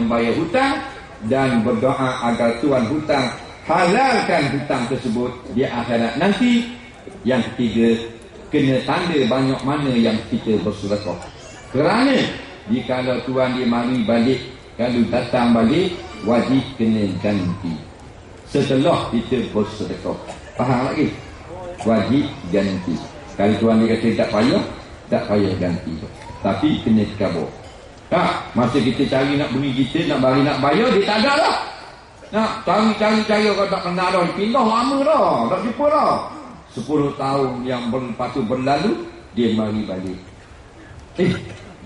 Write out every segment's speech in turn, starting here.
membayar hutang dan berdoa agar tuan hutang halalkan hutang tersebut di akhirat nanti. Yang ketiga, kena tanda banyak mana yang kita bersedekah. Kerana jika tuan dia mari balik, kalau datang balik, wajib kena ganti setelah kita bersedekah. Faham lagi? Wajib ganti. Kalau tuan dia kata tak payah ganti, tapi kena kabur. Tak, masa kita cari nak beri kita, nak bagi nak bayar, dia tak ada lah. Nak cari kalau tak kena dah, pindah lama dah, tak jumpa dah. 10 tahun yang lepas tu berlalu, dia mari balik.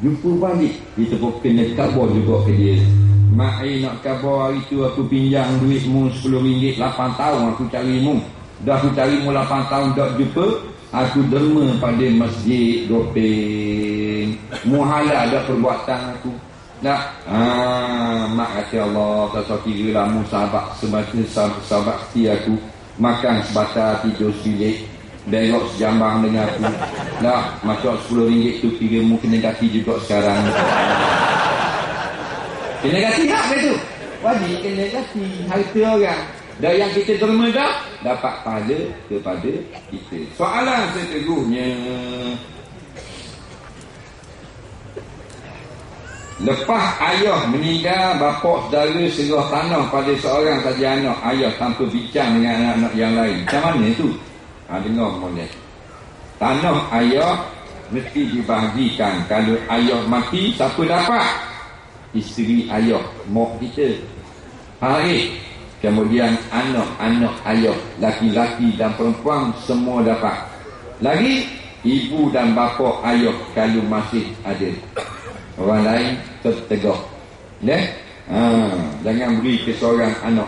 Jumpa balik, kita pun kena kabur juga ke dia. Mak nak kabur hari tu aku pinjam duitmu RM10, 8 tahun aku carimu. Dah aku carimu 8 tahun tak jumpa, aku derma pada masjid Doping. Muhala ada perbuatan aku. Tak? Mak kata Allah, tak kira lah mu sahabat sahabat setia aku. Makan sebatar, tidur sebilik, berok sejambang dengan aku. Tak? Macam RM10 tu kira mu kena ganti juga sekarang. Kena ganti tak tu? Wajib kena ganti harta orang. Dan yang kita derma dah dapat pahala kepada kita. Soalan seterusnya, lepas ayah meninggal, bapa saudara serah tanah pada seorang saja anak ayah tanpa bincang dengan anak-anak yang lain. Macam mana tu? Dengar boleh. Tanah ayah mesti dibahagikan. Kalau ayah mati, siapa dapat? Isteri ayah, mak kita. Kemudian anak-anak ayah, laki-laki dan perempuan semua dapat. Lagi ibu dan bapa ayah kalau masih ada. Orang lain tertegak. Jangan beri ke seorang anak,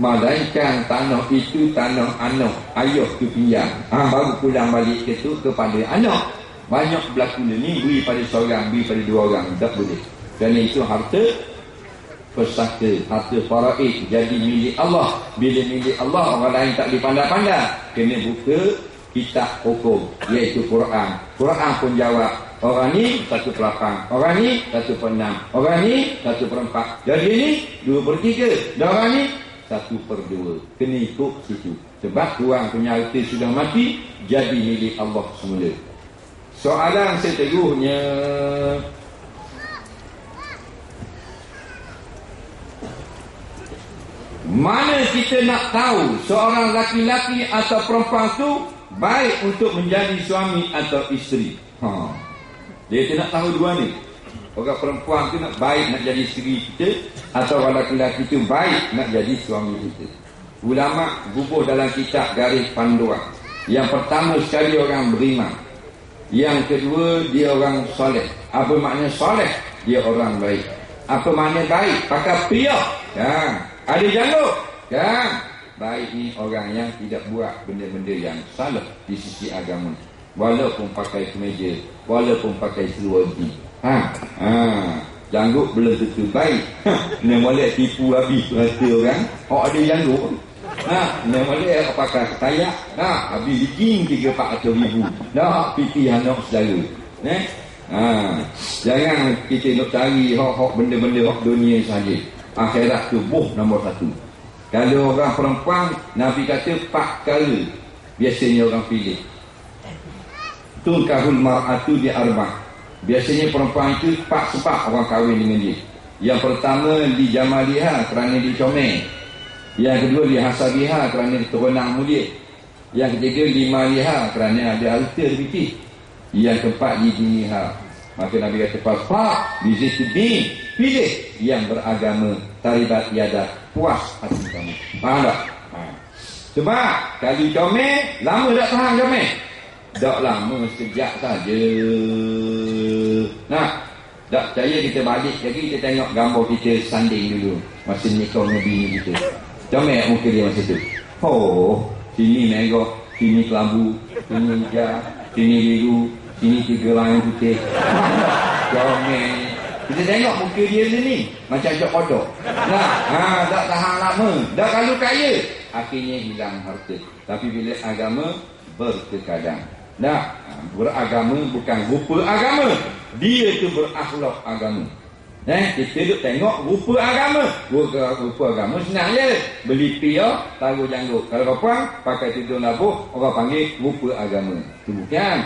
melainkan tanah itu tanah anak ayah tu pinjam. Baru pulang balik ke tu kepada anak. Banyak berlaku ni, beri pada seorang, beri pada 2 orang, tak boleh. Kerana itu harta pesaka, harta faraid, jadi milik Allah. Bila milik Allah, orang lain tak dipandang-pandang. Kena buka kitab hukum, iaitu Quran. Quran pun jawab, orang ni 1/8, orang ni 1/6, orang ni 1/4. Jadi ni 2/3, dan orang ni 1/2. Kena ikut situ. Sebab tuan punya harta sudah mati, jadi milik Allah semula. Soalan seterusnya, mana kita nak tahu seorang laki-laki atau perempuan tu baik untuk menjadi suami atau isteri? Dia nak tahu dua ni. Orang perempuan tu nak baik nak jadi isteri kita, atau orang laki-laki tu baik nak jadi suami kita. Ulama bubuh dalam kitab garis panduan. Yang pertama sekali orang beriman. Yang kedua dia orang soleh. Apa makna soleh? Dia orang baik. Apa makna baik? Pakai piyah. Ada janggut. Baik ni orang yang tidak buat benda-benda yang salah di sisi agama. Walaupun pakai kemeja, walaupun pakai seluar jeans. Janggut belum tentu baik. Ni boleh tipu habis rasa orang. Ada janggut. Ni boleh pakai ketayak. Habis jeans 300-400 ribu. Pipi anak saudara. Jangan kita nak cari hak benda-benda hak dunia saja. Akhirat tu nombor 1. Kalau orang perempuan, Nabi kata 4 kali biasanya orang pilih. Tunkahul mar'atu di arba'. Biasanya perempuan itu 4 sebab orang kahwin dengan dia. Yang pertama, di jamaliha, kerana dia comel. Yang kedua, di hasabiha, kerana keturunan mulia. Yang ketiga, di maliha, kerana ada harta lebih. Yang keempat, di diniha. Maka Nabi kata, Pak, bizituddin, pilih yang beragama, taribat yadah, puas hati kamu. Faham tak? Sebab kalau comel, lama tak tahan comel. Tak lama, sekejap saja. Tak percaya, kita balik lagi, kita tengok gambar kita sanding dulu masa nikah dengan bini kita. Comel muka dia masa tu. Sini merah, sini kelabu, sini hijau, sini biru, sini 3 line putih. Comel. Kita tengok muka dia ni macam cok kodok. Tak tahan lama. Dah kalau kaya, akhirnya hilang harta. Tapi bila agama, berkekadang. Beragama bukan rupa agama, dia tu berakhlak agama. Kita duduk tengok rupa agama. Rupa agama senang je. Beli pia, taruh janggut. Kalau perempuan pakai tudung labuh, orang panggil rupa agama. Itu bukan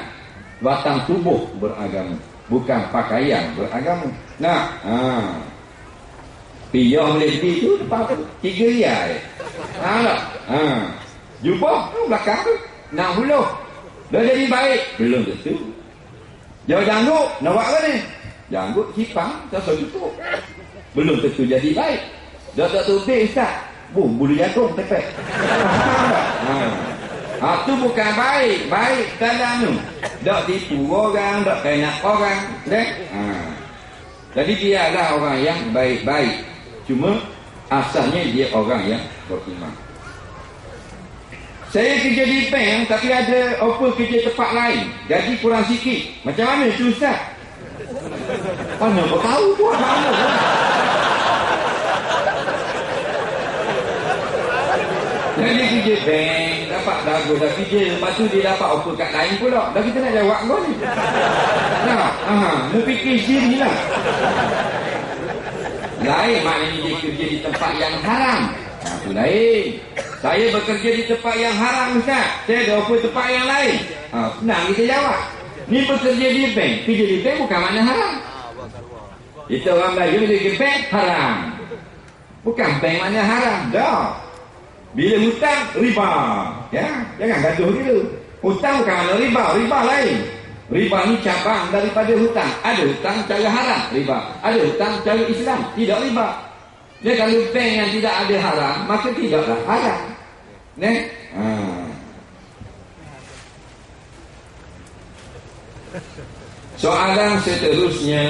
batang tubuh beragama, bukan pakaian beragama. Pia boleh beli tu depan tu 3 riyal. Tak? Jubah tu belakang tu 60. Dah jadi baik? Belum tentu. Jauh janggut, nak buat apa ni? Janggut cipang, tak tutup. Belum tentu jadi baik. Dah tak tutup Ustaz. Bulu jagung tepek. Tu bukan baik. Baik dalam tu. Tak tipu orang, tak kainak orang. Jadi biarlah orang yang baik-baik. Cuma asalnya dia orang yang beriman. Saya kerja di bank tapi ada offer kerja tempat lain. Gaji kurang sikit. Macam mana tu Ustaz? Mana kau tahu pun mana? Jadi kerja bank dapat bagus dah kerja. Lepas tu dia dapat offer kat lain pula. Dah kita nak jawab kau ni. Mu fikir sendirilah. Lain maknanya dia kerja di tempat yang haram. Itu lain. Saya bekerja di tempat yang haram Ustaz. Saya ada offer tempat yang lain. Senang kita jawab. Ni bekerja di bank. Kerja di bank bukan makna haram. Itu orang Melayu bila kerja bank haram. Bukan bank makna haram. Dah. Bila hutang riba. Ya, jangan gaduh dulu. Hutang bukan makna riba. Riba lain. Riba ni cabang daripada hutang. Ada hutang cara haram, riba. Ada hutang cara Islam, tidak riba. Dia kalau bank yang tidak ada haram, maka tidaklah haram. Soalan seterusnya,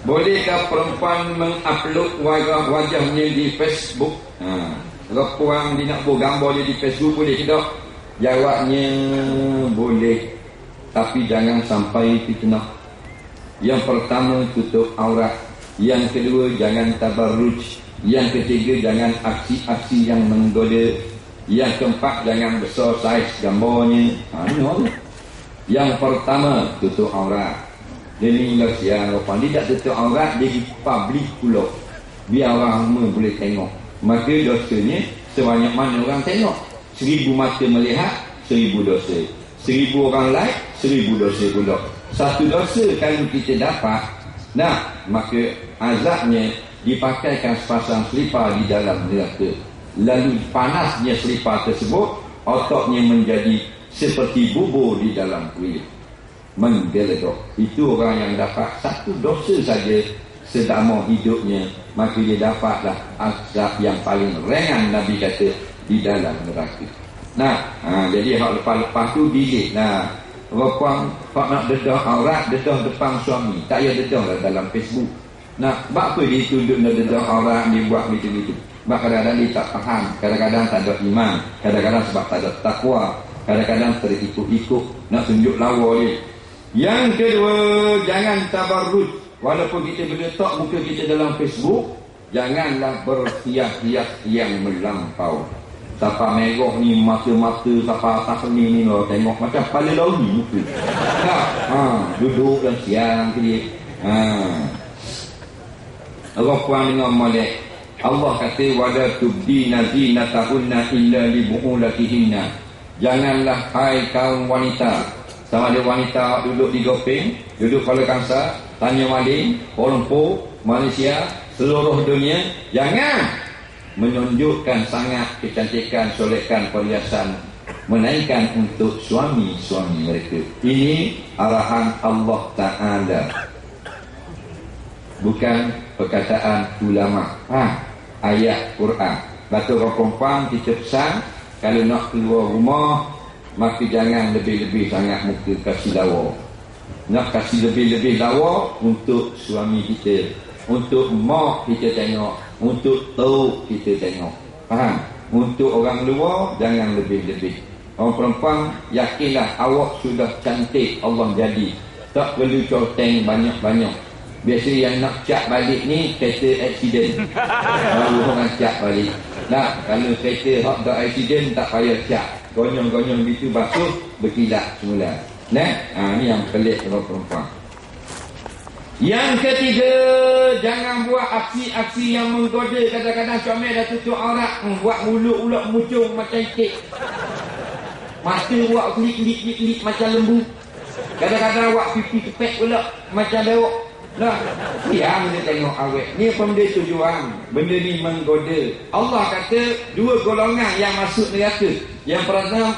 bolehkah perempuan mengupload wajahnya di Facebook? Perempuan dia nak buat gambar dia di Facebook, boleh tidak? Jawabnya boleh, tapi jangan sampai fitnah. Yang pertama, tutup aurat. Yang kedua, jangan tabarruj. Yang ketiga, jangan aksi-aksi yang menggoda. Yang keempat, jangan besar saiz gambarnya. Yang pertama, tutup aurat. Jadi siang orang dia tak tutup aurat, dia di public pula, biar orang semua boleh tengok. Maka dosanya sebanyak mana orang tengok. 1000 mata melihat, 1000 dosa. 1000 orang like, 1000 dosa pula. Satu dosa kalau kita dapat, maka azabnya dipakaikan sepasang selipar di dalam neraka. Lalu panasnya selipar tersebut, otaknya menjadi seperti bubur di dalam kuil, menggeledok. Itu orang yang dapat satu dosa saja selama hidupnya, maka dia dapatlah azab yang paling ringan, Nabi kata, di dalam neraka. Jadi hak lepas-lepas tu delete. Perempuan hak nak dedah aurat, dedah depan suami, tak payah dedah lah dalam Facebook. Sebab apa dia tunjuk nak dedah aurat, dia buat gitu-gitu? Sebab kadang-kadang dia tak faham, kadang-kadang tak ada iman, kadang-kadang sebab tak ada takwa, kadang-kadang terikut-ikut nak tunjuk lawa dia. Yang kedua, jangan tabarruj. Walaupun kita berletak muka kita dalam Facebook, janganlah berhias-hias yang melampau. Siapa merah ni, mata-mata, siapa atas ni lah, tengok macam kepala lauri muka. Duduk dan siang dia. Perempuan dengan molek. Allah kata, wala tubdina zinatahunna illa li bu'ulatihinna. Janganlah hai kaum wanita. Sama ada wanita duduk di Gopeng, duduk Kuala Kangsar, Tanya Maling, Kuala Lumpur, Malaysia, seluruh dunia, jangan menunjukkan sangat kecantikan, solekan, perhiasan, menaikkan untuk suami-suami mereka. Ini arahan Allah Ta'ala, bukan perkataan ulama. Ayat Quran. Batu perempuan kita pesan, kalau nak keluar rumah, maka jangan lebih-lebih sangat muka kasih lawa. Nak kasih lebih-lebih lawa untuk suami kita, untuk mak kita tengok, untuk tok kita tengok. Faham? Untuk orang luar jangan lebih-lebih. Orang perempuan, yakinlah awak sudah cantik Allah jadi, tak perlu coteng banyak-banyak. Biasa yang nak cat balik ni kereta accident, baru orang cat balik. Kalau kereta hak dah accident tak payah cat, gonyong-gonyong gitu basuh berkilat semula. Ni yang pelik orang perempuan. Yang ketiga, jangan buat aksi-aksi yang menggoda. Kadang-kadang comel dah tutup aurat, buat mulut ulat muncung macam itik. Mata buat klik macam lembu. Kadang-kadang buat pipi kepek pula macam lewak. Nah, diam dia tengok awet. Ni benda tujuan. Benda ni menggoda. Allah kata dua golongan yang masuk neraka. Yang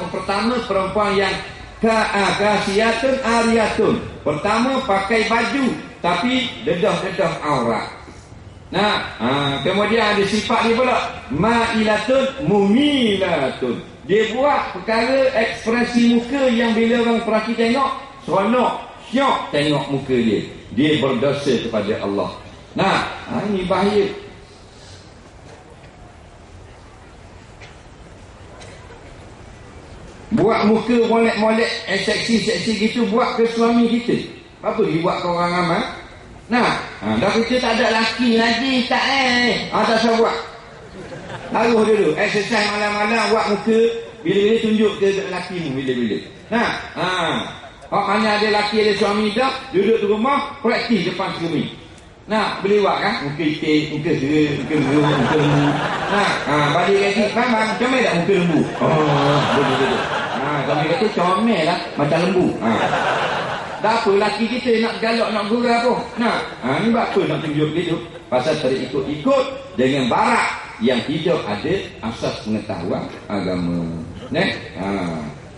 pertama perempuan yang kasiyatun ariyatun. Pertama pakai baju tapi dedah-dedah aurat. Nah, kemudian ada sifat ni pula ma'ilatun mumilatun. Dia buat perkara ekspresi muka yang bila orang perhati tengok seronok, syok tengok muka dia. Dia berdosa kepada Allah. Nah, ini bahaya. Buat muka molek-molek, seksi-seksi gitu buat ke suami kita. Apa dia buat ke orang ramai? Nah, dah kita tak ada laki lagi, tak tak usah buat. Taruh dulu, exercise malam-malam buat muka, bila-bila tunjuk ke lakimu bila-bila. Nah, mana ada laki ada suami dah, duduk di rumah, praktis depan cermin. Nah, boleh buat kan? Muka itik, muka gerung, muka gerung, muka lembu. Nah, balik kaki, bang, comel tak muka lembu? Betul. Kami kata comel lah, macam lembu. Tak apa, laki kita nak galak, nak gurau pun. Nah, ni buat apa nak tunjuk gitu? Pasal terikut-ikut dengan barak yang tidak ada asas pengetahuan agama.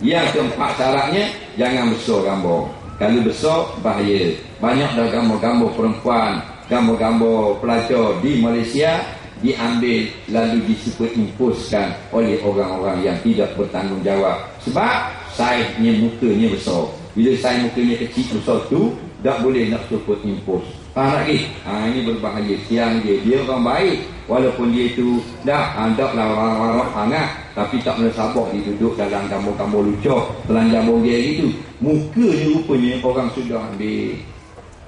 Yang keempat syaratnya, jangan besar gambar. Kalau besar, bahaya. Banyak dah gambar-gambar perempuan, gambar-gambar pelajar di Malaysia diambil lalu disuperimpuskan oleh orang-orang yang tidak bertanggungjawab. Sebab saiznya mukanya besar. Bila saiz mukanya kecil besar tu, tak boleh nak superimpos. Faham lagi? Ini berbahaya. Siang dia orang baik. Walaupun dia tu tak lah orang-orang hangat, tapi tak boleh sabar dia duduk dalam gambar-gambar lucah, telanjang bogel gitu. Mukanya rupanya orang sudah ambil,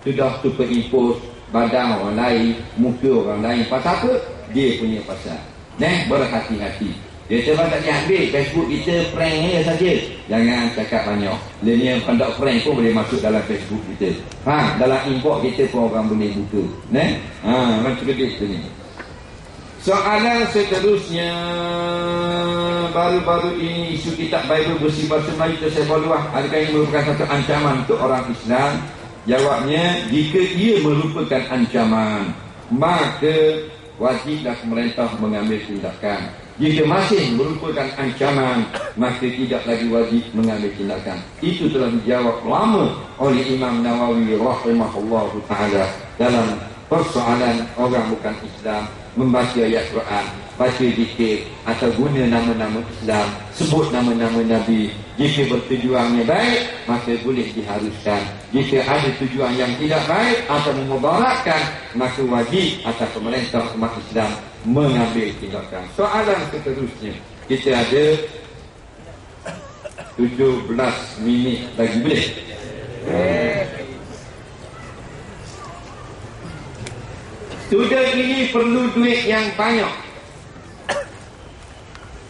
sudah superimpos badan orang lain, muka orang lain. Pasal apa? Dia punya pasal. Berhati-hati. Dia cuba tak diambil Facebook kita prank saja. Jangan cakap banyak. Dia ni yang conduct prank pun boleh masuk dalam Facebook kita. Dalam inbox kita pun orang boleh buka. Macam itu ni. Soalan seterusnya, baru-baru ini isu kitab Bible bersih bahasa Melayu tersebar. Adakah ini merupakan satu ancaman untuk orang Islam? Jawabnya, jika ia merupakan ancaman, maka wajiblah pemerintah mengambil tindakan. Jika masih merupakan ancaman, maka tidak lagi wajib mengambil tindakan. Itu telah dijawab lama oleh Imam Nawawi rahimahullahu ta'ala dalam persoalan orang bukan Islam membaca ayat Quran, baca zikir atau guna nama-nama Islam, sebut nama-nama Nabi. Jika bertujuannya baik, maka boleh diharuskan. Jika ada tujuan yang tidak baik atau memudaratkan, maka wajib atas pemerintah umat Islam mengambil tindakan. Soalan seterusnya, kita ada 17 minit lagi, boleh? Student ini perlu duit yang banyak.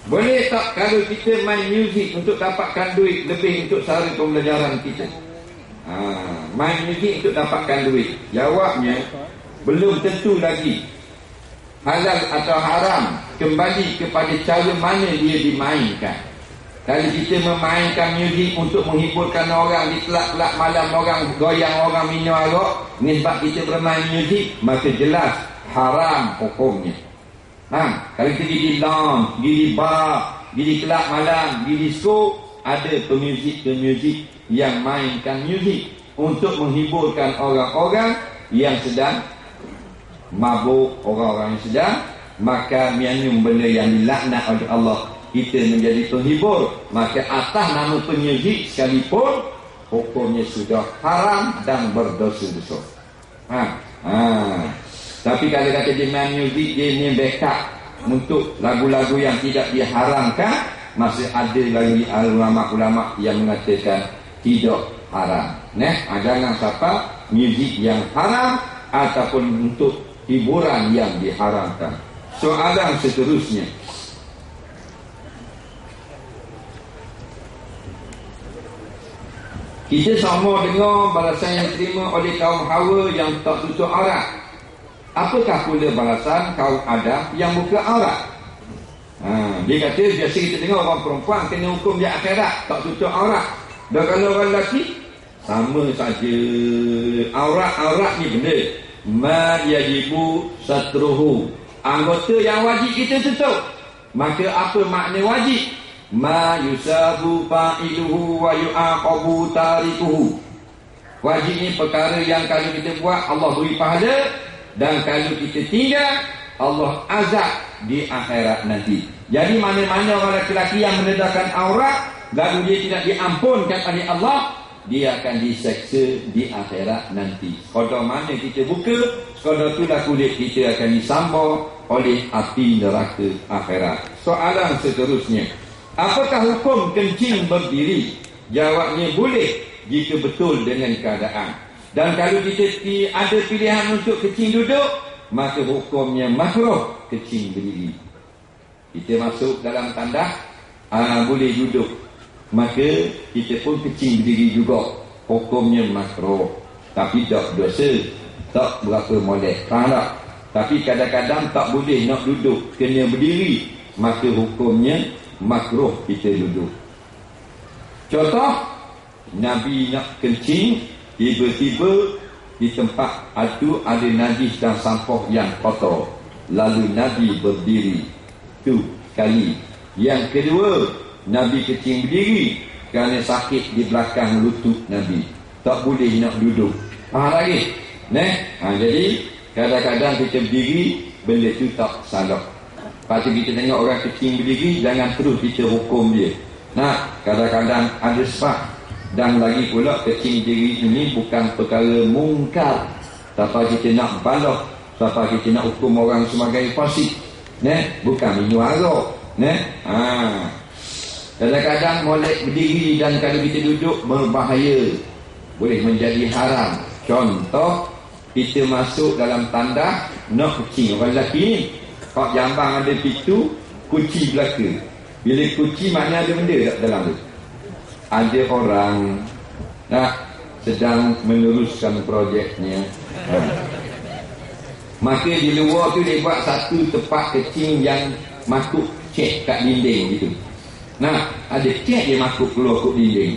Boleh tak kalau kita main muzik untuk dapatkan duit lebih untuk sara pembelajaran kita? Main muzik untuk dapatkan duit. Jawabnya, belum tentu lagi. Halal atau haram kembali kepada cara mana dia dimainkan. Kalau kita memainkan muzik untuk menghiburkan orang di kelab-kelab malam, orang goyang, orang minum arak, sebab kita bermain muzik, maka jelas haram hukumnya. Kalau kita pergi di lounge, pergi di bar, pergi di kelab malam, pergi di disco, ada pemuzik yang mainkan muzik untuk menghiburkan orang-orang yang sedang mabuk, orang-orang yang sedang makan minum benda yang dilaknat oleh Allah. Kita menjadi penghibur, maka atas nama pemuzik sekalipun hukumnya sudah haram dan berdosa besar. Tapi kalau kata dia main muzik, dia ni backup untuk lagu-lagu yang tidak diharamkan, masih ada lagi ulama-ulama yang mengatakan tidak haram. Jangan sampai muzik yang haram ataupun untuk hiburan yang diharamkan. Soalan seterusnya, Kita sama dengar balasan yang diterima oleh kaum Hawa yang tak tutup aurat. Apakah pula balasan kaum Adam yang buka aurat? Dia kata biasa kita dengar orang perempuan kena hukum di akhirat, tak tutup aurat. Dan kalau orang lelaki sama saja. Aurat ni benda ma yajibu satruhu, anggota yang wajib kita tutup. Maka apa makna wajib? Ma yusabu fa'iluhu wa yu'aqabu tarikuhu. Wajib ni perkara yang kalau kita buat Allah beri pahala, dan kalau kita tinggal Allah azab di akhirat nanti. Jadi mana-mana orang lelaki yang menedahkan aurat lalu dia tidak diampunkan oleh Allah, dia akan diseksa di akhirat nanti. Sekadar mana kita buka, sekadar itulah kulit kita akan disambar oleh api neraka akhirat. Soalan seterusnya, apakah hukum kencing berdiri? Jawabnya boleh jika betul dengan keadaan. Dan kalau kita ada pilihan untuk kencing duduk, maka hukumnya makruh kencing berdiri. Kita masuk dalam tandas, boleh duduk, maka kita pun kencing berdiri juga, hukumnya makruh. Tapi tak dosa, tak berapa molek, faham tak? Tapi kadang-kadang tak boleh nak duduk, kena berdiri, maka hukumnya makruh kita duduk. Contoh, Nabi nak kencing, tiba-tiba di tempat itu ada najis dan sampah yang kotor, lalu Nabi berdiri. Itu sekali. Yang kedua, Nabi kencing berdiri kerana sakit di belakang lutut Nabi, tak boleh nak duduk. Faham lagi? Jadi kadang-kadang kita berdiri, benda tu tak salah. Lepas tu kita tengok orang kencing berdiri, jangan terus kita hukum dia. Kadang-kadang ada sebab. Dan lagi pula kencing berdiri ini bukan perkara mungkar, sampai kita nak balas, sampai kita nak hukum orang sebagai fasik. Bukan minum arak. Kadang-kadang molek berdiri dan kalau kita duduk berbahaya, boleh menjadi haram. Contoh, kita masuk dalam tandas nak kucing. Orang lelaki ni kalau jambang ada pintu, kunci belaka. Bila kunci maknanya ada benda tak dalam tu. Ada orang sedang meneruskan projeknya, maka di luar tu dia buat satu tempat kecil yang masuk cek kat dinding gitu. Ada cek dia masuk keluar kat dinding.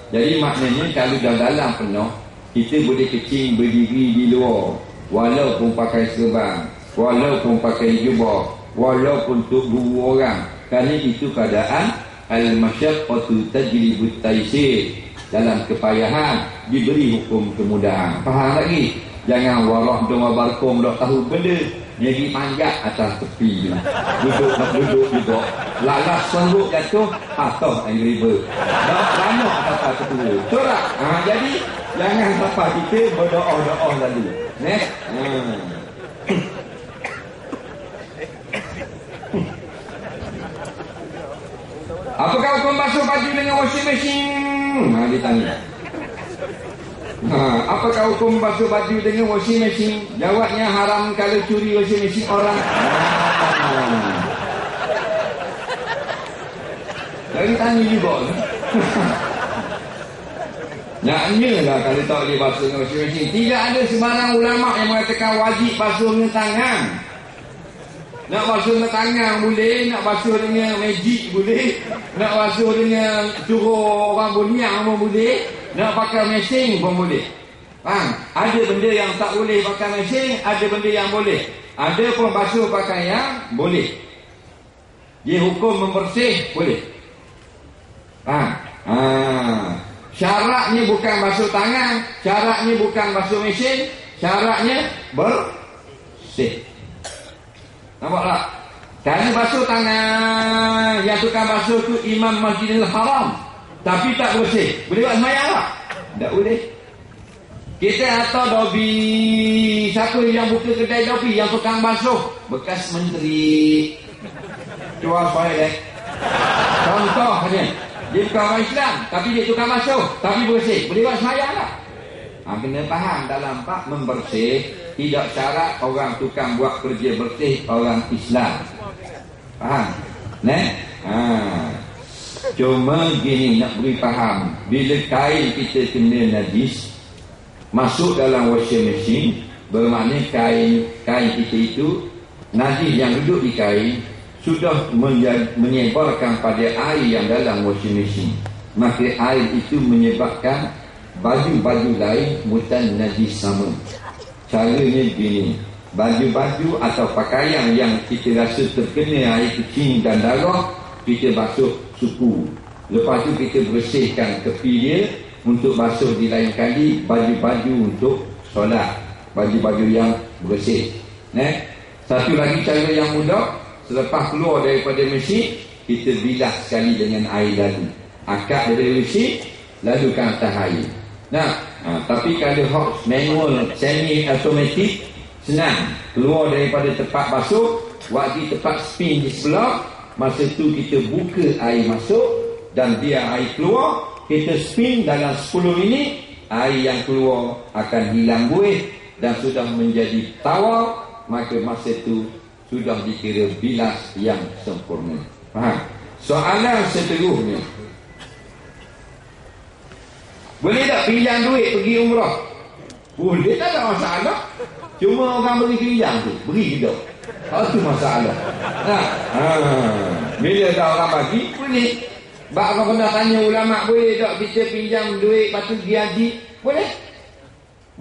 Jadi maknanya kalau dalam penuh, kita boleh kecil berdiri di luar, walaupun pakai serban, walaupun pakai jubah, walaupun untuk dua orang, kerana itu keadaan al-masyaqqatu tajlibut taysir. Dalam kepayahan diberi hukum kemudahan. Faham lagi? Jangan warak dua balkon dah tahu benda, jadi manjat atas tepi, duduk nak duduk juga, lalas sanggup jatuh atau angry bird, dah lama atas tepi corak. Jadi jangan sampai kita berdoa-doa lalu. Apakah hukum basuh baju dengan washing machine? Dia tanya. Apakah hukum basuh baju dengan washing machine? Jawabnya haram kalau curi washing machine orang. Jadi tanya juga. Naknya lah kalau tak boleh basuh dengan washing machine. Tidak ada sembarang ulama yang mengatakan wajib basuh dengan tangan. Nak basuh dengan tangan boleh, nak basuh dengan magic boleh, nak basuh dengan suruh orang buniang pun boleh, nak pakai mesin pun boleh. Faham? Ada benda yang tak boleh pakai mesin, ada benda yang boleh. Ada pun basuh pakaian boleh. Dia hukum membersih boleh. Faham? Syaratnya bukan basuh tangan, syaratnya bukan basuh mesin, syaratnya bersih. Nampak tak? Kalau basuh tangan, yang tukang basuh tu imam Masjidil Haram, tapi tak bersih, boleh buat sembahyang tak? Tak boleh. Kita atau dobi, siapa yang buka kedai dobi, yang tukang basuh, bekas menteri, jual toilet. Contohnya, dia bukan orang Islam, tapi dia tukang basuh, tapi bersih, boleh buat sembahyang tak? Kena faham dalam bab membersih, tidak syarat orang tukang buat kerja bersih orang Islam. Faham? Cuma gini nak beri faham, bila kain kita kena najis masuk dalam washing machine, bermakna kain kita itu najis yang duduk di kain sudah menyebarkan pada air yang dalam washing machine. Maka air itu menyebabkan baju-baju lain mutan najis sama. Caranya gini, baju-baju atau pakaian yang kita rasa terkena air kencing dan darah, kita basuh suku. Lepas tu kita bersihkan tepi dia untuk basuh di lain kali. Baju-baju untuk solat, baju-baju yang bersih. Satu lagi cara yang mudah, selepas keluar daripada mesin, kita bilas sekali dengan air lalu. Akak dari mesin, lalu ke atas air. Tapi kalau hot manual semi automatic, senang. Keluar daripada tempat basuh, waktu tempat spin di sebelah, masa tu kita buka air masuk dan dia air keluar, kita spin dalam 10 minit, air yang keluar akan hilang buih dan sudah menjadi tawar. Maka masa tu sudah dikira bilas yang sempurna. Faham? Soalan seterusnya, boleh tak pinjam duit pergi umrah? Boleh, tak ada masalah. Cuma orang beri pinjam tu, beri kita. Itu masalah. Bila tak orang bagi, boleh. Bak apa kena tanya ulama, boleh tak kita pinjam duit lepas tu pergi haji? Boleh.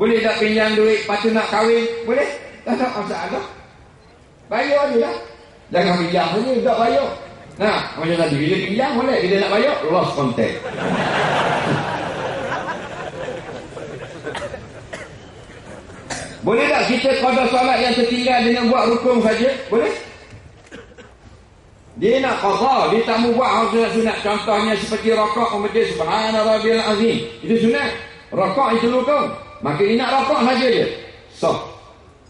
Boleh tak pinjam duit lepas tu nak kahwin? Boleh. Tak ada masalah. Bayar je lah. Jangan pinjam saja, tak bayar. Macam tadi, bila pinjam boleh, bila nak bayar, lost contact. Boleh tak kita qada solat yang tertinggal dengan buat rukun saja? Boleh? Dia nak qada, dia tak mau buat sunat-sunat. Contohnya seperti rakaat membaca subhana rabbiyal azim. Itu sunat. Rakaat itu rukun. Maka dia nak rakaat saja dia. Sah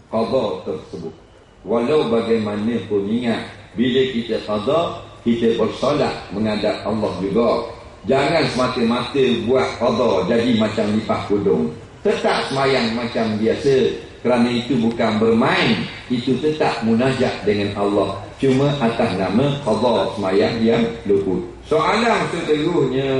qada tersebut. Walau bagaimanapun ingat, bila kita qada, kita bersolat menghadap Allah juga. Jangan semata-mata buat qada jadi macam lipat kudung. Tetap semayang macam biasa, kerana itu bukan bermain, itu tetap munajat dengan Allah, cuma atas nama qada semayang yang luput. Soalan seterusnya,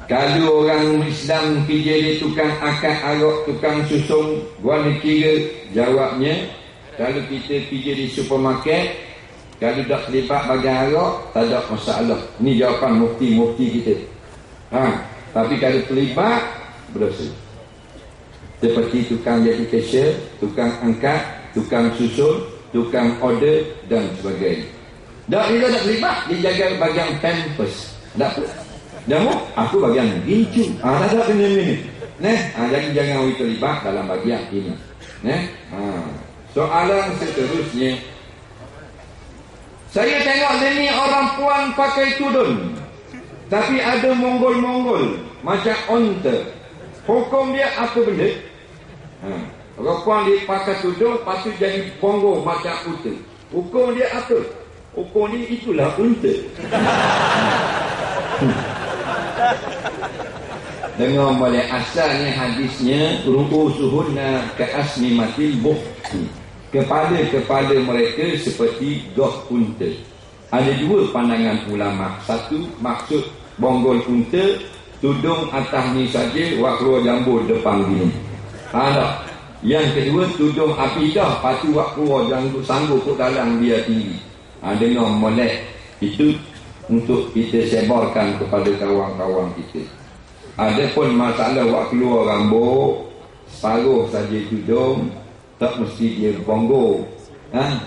kalau orang Islam pergi jadi tukang akad arak, tukang susung, gua nak kira jawabnya, kalau kita pergi jadi supermarket, kalau tak terlibat bagian arak, tak ada masalah. Ini jawapan mufti-mufti kita. Tapi kalau terlibat, berdosa. Seperti tukang jadi cashier, tukang angkat, tukang susun, tukang order dan sebagainya. Tak, dia tak terlibat, dia jaga bagian pampers. Tak apa. Dah aku bagian gincu. Tak ada benda-benda. Jadi jangan terlibat dalam bagian ini. Soalan seterusnya, saya tengok ni orang puan pakai tudung, tapi ada monggol-monggol macam onta. Hukum dia apa benda? Orang puan dia pakai tudung, lepas tu jadi bonggol macam unta. Hukum dia apa? Hukum dia itulah unta. Dengar boleh, asalnya hadisnya ru'usuhunna ka'asnimatil bukhti. Kepala-kepala mereka seperti goh unta. Ada dua pandangan ulama. Satu, maksud bonggol unta, tudung atas ni saja, wak keluar jambul depan gini. Tak. Yang kedua, tudung apidah, lepas tu wak keluar jambul sanggup ke dalam dia tinggi. Dengar molek. Itu untuk kita sebarkan kepada kawan-kawan kita. Ada pun masalah wak keluar rambut, separuh saja tudung, tak mesti dia bonggol.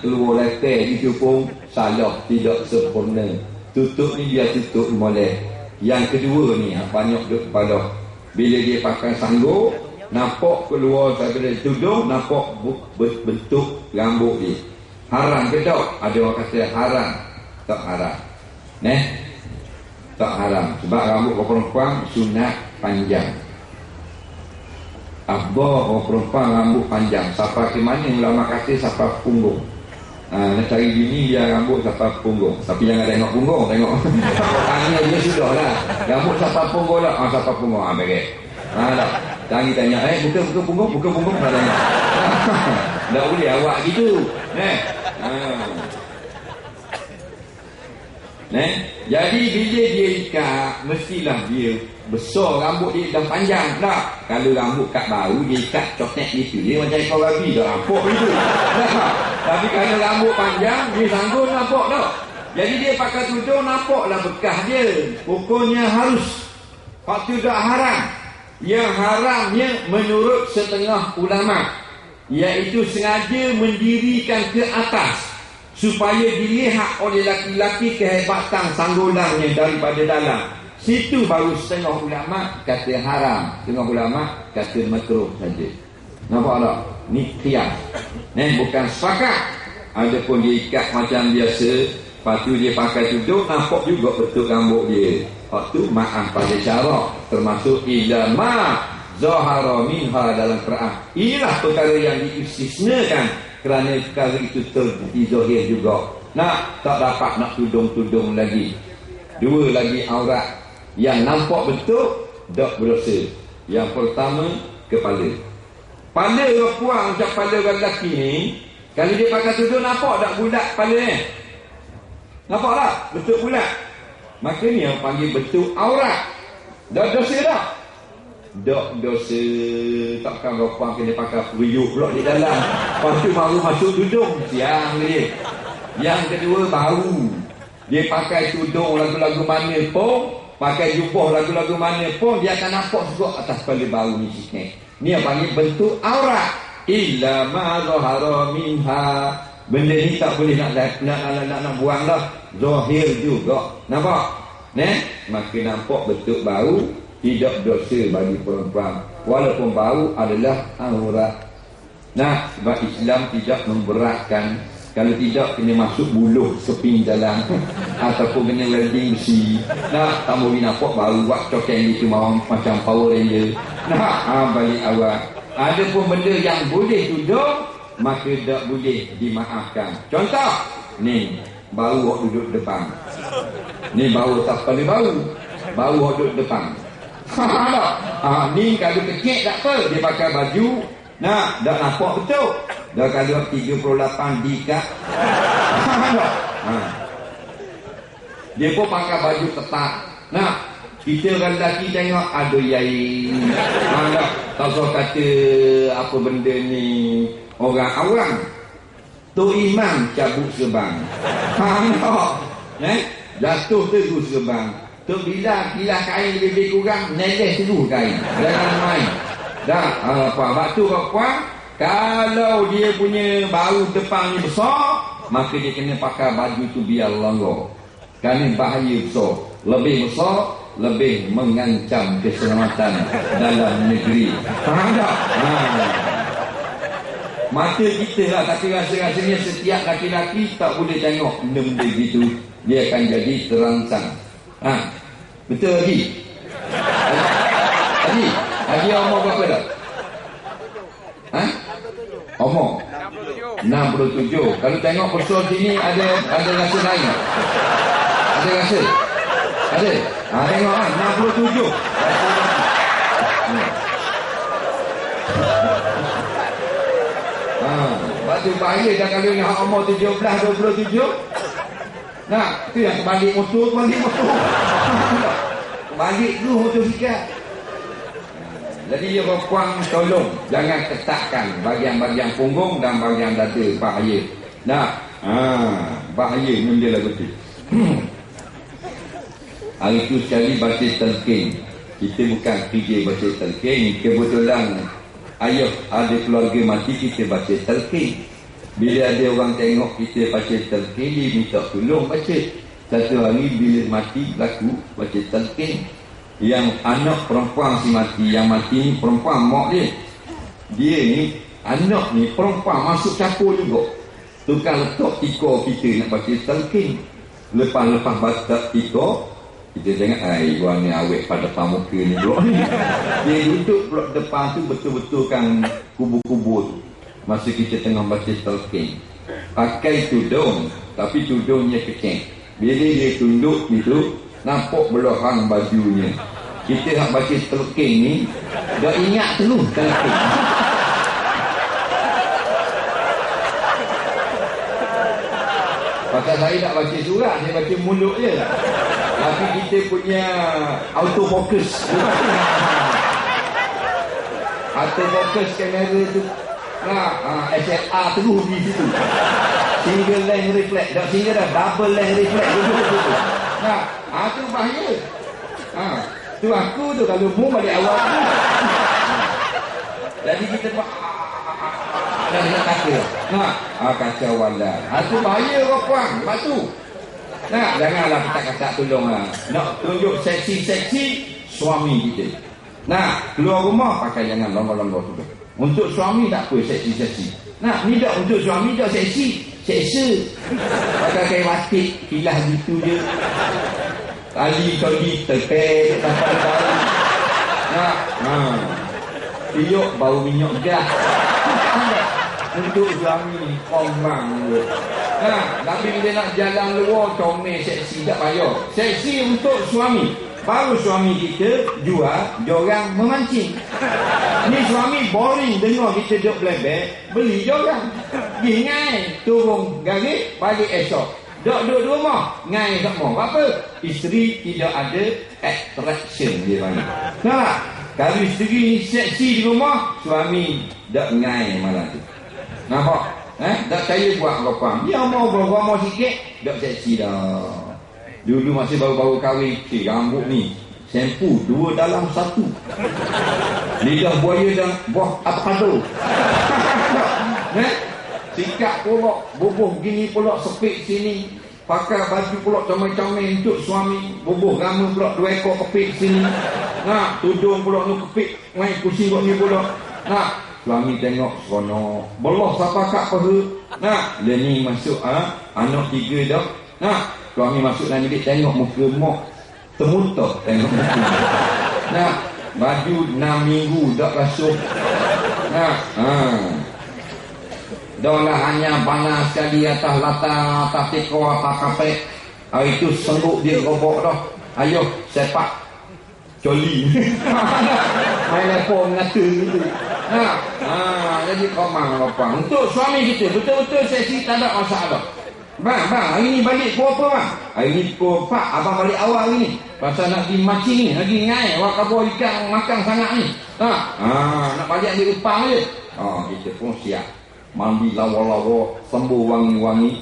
Keluar leher itu pun salah, tidak sempurna. Tutup ni dia tutup molek. Yang kedua ni banyak duk kepala. Bila dia pakai sanggup, nampak keluar daripada tudung, nampak bentuk rambut dia. Haram ke tak? Ada orang kata haram. Tak haram. Tak haram. Sebab rambut perempuan sunat panjang. Orang perempuan rambut panjang. Sampai ke mana ulama kata sampai punggung. Nak cari bini dia rambut sampai punggung. Tapi jangan tengok punggung, tengok tangannya dia sudah lah. Rambut sampai punggung lah. Sampai punggung. Baik. Tak. Jangan tanya, buka punggung. Tak tanya. Tak boleh awak gitu. Jadi bila dia ikat, mestilah dia besar rambut dia dah panjang tak. Kalau rambut kat baru dia ikat cotek gitu, dia macam ekor babi dah nampak itu. Tapi kalau rambut panjang dia sanggup nampak tak. Jadi dia pakai tudung nampaklah bekas dia. Hukumnya harus. Waktu tak haram. Yang haramnya menurut setengah ulama, iaitu sengaja mendirikan ke atas supaya dilihat oleh laki-laki kehebatan sanggulangnya daripada dalam. Situ baru setengah ulama kata haram, setengah ulama kata makruh saja. Nampak tak? Ni qiyas. Bukan sepakat. Adapun dia ikat macam biasa, lepas tu dia pakai tudung, nampak juga betul rambut dia. Waktu maaf pada syarak, termasuk ila ma zahara minha dalam Quran. Inilah perkara yang diistisnakan kerana perkara itu terbukti zahir juga. Tak dapat nak tudung-tudung lagi. Dua lagi aurat yang nampak betul tak berdosa. Yang pertama, kepala. Kepala perempuan macam kepala lelaki ni, kalau dia pakai tudung nampak tak bulat kepala ni? Nampak tak? Betul bulat. Maka ni yang panggil betul aurat. Tak dosa tak? Tak dosa. Takkan perempuan kena pakai periuk pula di dalam. Lepas tu baru masuk tudung. Siang dia. Yang kedua, baru. Dia pakai tudung lagu-lagu mana pun, pakai jubah lagu-lagu mana pun, dia akan nampak juga atas kepala baru ni sikit. Ni yang panggil bentuk aurat. Illa ma zahara minha. Benda ni tak boleh nak buang dah. Zahir juga. Nampak? Maka nampak bentuk baru, tidak dosa bagi perempuan. Walaupun baru adalah aurat. Sebab Islam tidak memberatkan. Kalau tidak, kena masuk buluh keping dalam ataupun kena welding besi. Tak boleh nampak baru buat cokeng itu macam Power Ranger. Balik awal. Ada pun benda yang boleh tudung, maka tak boleh dimaafkan. Contoh, ni baru awak duduk depan. Ni baru tak kali baru awak duduk depan. Ni kalau kecil tak apa, dia pakai baju, dah nampak betul. Dah kalau 38 dikat. Dia pun pakai baju ketat. Kita orang lelaki tengok, aduh yai. Tak usah kata apa benda ni orang awam. Tok Imam cabut serban. Jatuh terus serban. Tok Bilal kain lebih kurang, neles terus kain. Jangan main. Waktu perempuan, kalau dia punya baru depan ni besar, maka dia kena pakai baju tu biar longgar. Kerana bahaya besar. Lebih besar, lebih mengancam keselamatan dalam negeri. Faham tak? Mata kita lah, tapi rasa-rasanya setiap laki-laki tak boleh tengok benda gitu. Dia akan jadi terangsang. Betul Haji? Haji umur berapa dah? Umur 67. Kalau tengok person sini ada rasa lain tak? Ada rasa? Ada? Tengok 67. Batu bahaya dah kalau yang umur 17, 27. Tu yang balik motor. Balik dulu motosikal. Jadi ya perempuan, tolong jangan ketatkan bahagian-bahagian punggung dan bahagian dada. Bahaya. Bahaya benda lah betul. Hari itu sekali baca talqin. Kita bukan kerja baca talqin. Kebetulan ayah ada keluarga mati, kita baca talqin. Bila ada orang tengok kita baca talqin, dia minta tolong baca. Satu hari bila mati berlaku baca talqin. Yang anak perempuan si mati, yang mati ni perempuan mak dia. Dia ni, anak ni perempuan masuk campur juga. Tukang letak tikar kita nak baca talqin. Lepas baca tikar, kita tengok, gua ni awet pada depan muka ni bro. Dia duduk pula depan tu betul-betul kan kubur-kubur tu. Masa kita tengah baca talqin. Pakai tudung, tapi tudungnya kecil. Bila dia tunduk itu, nampak belakang bajunya. Kita nak baca talqin ni, dah ingat terus talqin. Pasal saya tak baca surat, saya baca mulut je. Tapi kita punya autofocus. Autofocus kamera tu. SLR terus di situ. Single lens reflex. Dah single dah, double lens reflex. Tu bahaya. Tu aku tu kalau mu balik awal tu. Jadi kita dah nak kata. Kacau wallah. Tu bahaya puan. Lepas tu. Janganlah kita kata tolong lah. Nak tunjuk seksi-seksi suami kita. Keluar rumah pakai jangan longgar-longgar tu. Untuk suami tak apa seksi-seksi. Ni tak untuk suami tak seksi. Seksa. Pakai kain batik, kilah gitu je. Tali tepek sampai tahu. Tiuk bau minyak gas. Untuk suami komang tu. Tapi bila nak jalan luar comel seksi tak payah. Seksi untuk suami. Baru suami kita jual, diorang memancing. Ni suami boring dengar kita duduk belebek, beli diorang. Pergi ngai, turun garis, balik esok. Duduk rumah, ngai semua. Apa? Isteri tidak ada attraction dia panggil. Kalau isteri ni seksi di rumah, suami tak ngai malam tu. Nampak? Tak saya buat apa-apa. Dia mau bergama sikit, tak seksi dah. Dulu masih baru-baru kahwin, rambut ni sempu 2 dalam 1. Lidah buaya dan buah avocado. Sikap pulak, bubuh gini pulak, sepik sini. Pakai baju pulak comel-comel untuk suami. Bubuh rama pulak 2 ekor kepik sini. Tudung pulak nu kepik, main kursi buat ni pulak. Suami tengok seronok. Belah siapa kat paha. Dia ni masuk anak 3 dah. Suami masuk dalam bilik tengok muka mak termuntah tengok muka. Baju 6 minggu tak basuh. Dah lah hanya panas sekali atas latar, atas teko, atas kapek. Itu sengguk dia robok dah. Ayo sepak coli. Main lepon ngata gitu. Jadi komang apa. Untuk suami kita betul-betul seksi tak ada masalah. Bang, hari ni balik pukul apa bang? Hari ni pukul 4, abang balik awal hari ni. Pasal nak pergi mancing ni, lagi ngai, wak kabur ikan makan sangat ni. Nak balik ambil upang je. Kita pun siap. Mandi lawa-lawa, sembuh wangi-wangi.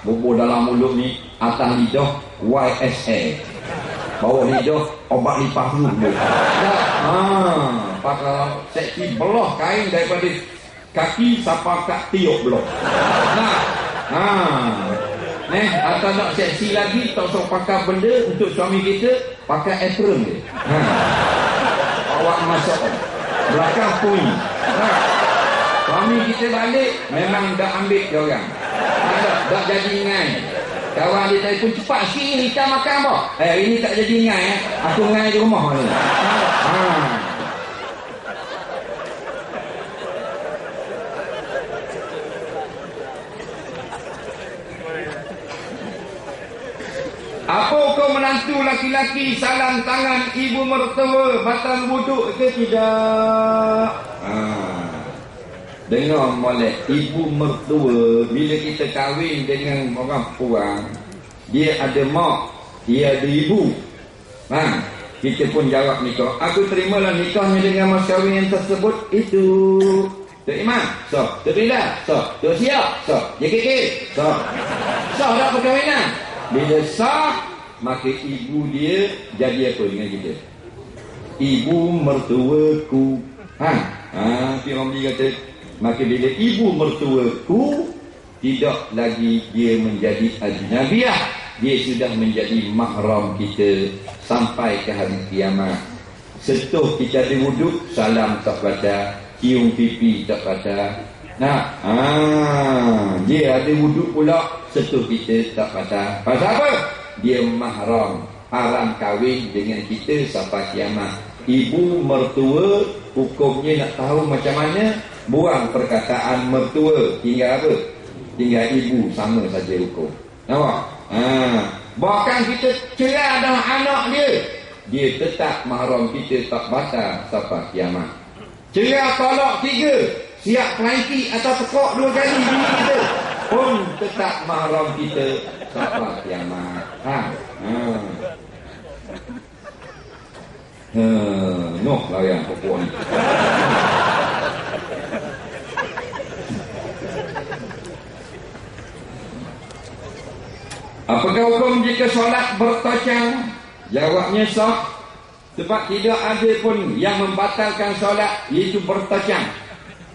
Bubur dalam mulut ni, atas lidah, YSL. Bawah lidah, obat lipas flu. Pakai seksi belah kain daripada kaki sampai kat tiuk belah. Atau nak seksi lagi, tak usah pakai benda untuk suami kita, pakai apron dia. Awak masuk belakang puing. Suami kita balik memang dah ambil dia orang. Tak jadi ngai. Kawan dia telefon cepat sikit ni, kita makan apa? Hari ni tak jadi ngai. Aku ngai di rumah ni. Apa kau menantu laki-laki salam tangan ibu mertua batal wuduk ke tidak? Dengar molek, ibu mertua bila kita kahwin dengan orang puan, dia ada mak, dia ada ibu. Kita pun jawab nikah. Aku terimalah nikahnya dengan mas kahwin yang tersebut itu. Tok Iman, Tok Rida, Tok Siap, JKK, sah dah perkahwinan. Bila sah, maka ibu dia jadi apa dengan kita? Ibu mertuaku. Firman kata, maka bila ibu mertuaku, tidak lagi dia menjadi ajnabiyah. Dia sudah menjadi mahram kita sampai ke hari kiamat. Sentuh kita ada wuduk, salam tak baca. Cium pipi tak baca. Dia ada wuduk pula, sentuh kita tak baca. Pasal apa? Dia mahram, haram kahwin dengan kita sampai kiamat. Ibu mertua, hukumnya nak tahu macam mana, buang perkataan mertua, tinggal apa? Tinggal ibu, sama saja hukum. Nampak? Bahkan kita cerai dengan anak dia tetap mahram kita tak batal sampai kiamat. Cerai talak 3, siap pelantik atau tekok 2 kali bini kita. pun tetap mahram kita sahabat yang mahal. Noh lah yang pokok ni. Apakah hukum jika solat bertocang? Jawabnya sah. Sebab tidak ada pun yang membatalkan solat, iaitu bertocang.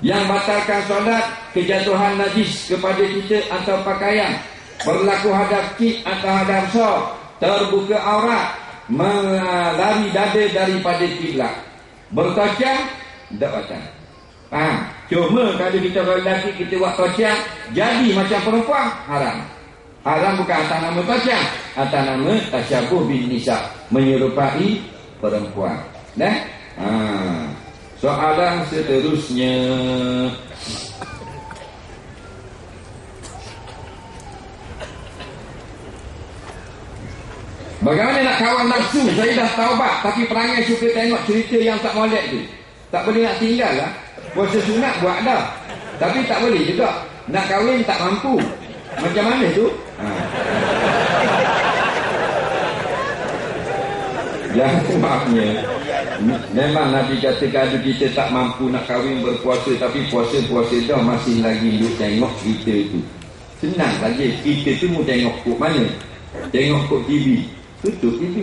Yang batalkan solat, kejatuhan najis kepada kita atau pakaian, berlaku hadap kib atau hadap sok, terbuka aurat, melari dada daripada kiblat. Bertocang, tak batal. Faham? Cuma kalau kita lelaki kita buat tocang, jadi macam perempuan, haram. Haram bukan atas nama tocang, atas nama tasyabuh bin nisa, menyerupai perempuan. Soalan seterusnya, bagaimana nak kawal nafsu? Saya dah taubat, tapi perangai suka tengok cerita yang tak molek tu. Tak boleh nak tinggal lah. Puasa sunat buat dah, tapi tak boleh juga. Nak kahwin tak mampu. Macam mana tu? Yang maafnya, memang Nabi kata kalau kita tak mampu nak kahwin berpuasa, tapi puasa-puasa dah masih lagi duk tengok kita tu. Senang saja. Kita tu mau tengok kok mana? Tengok kok TV, tutup TV.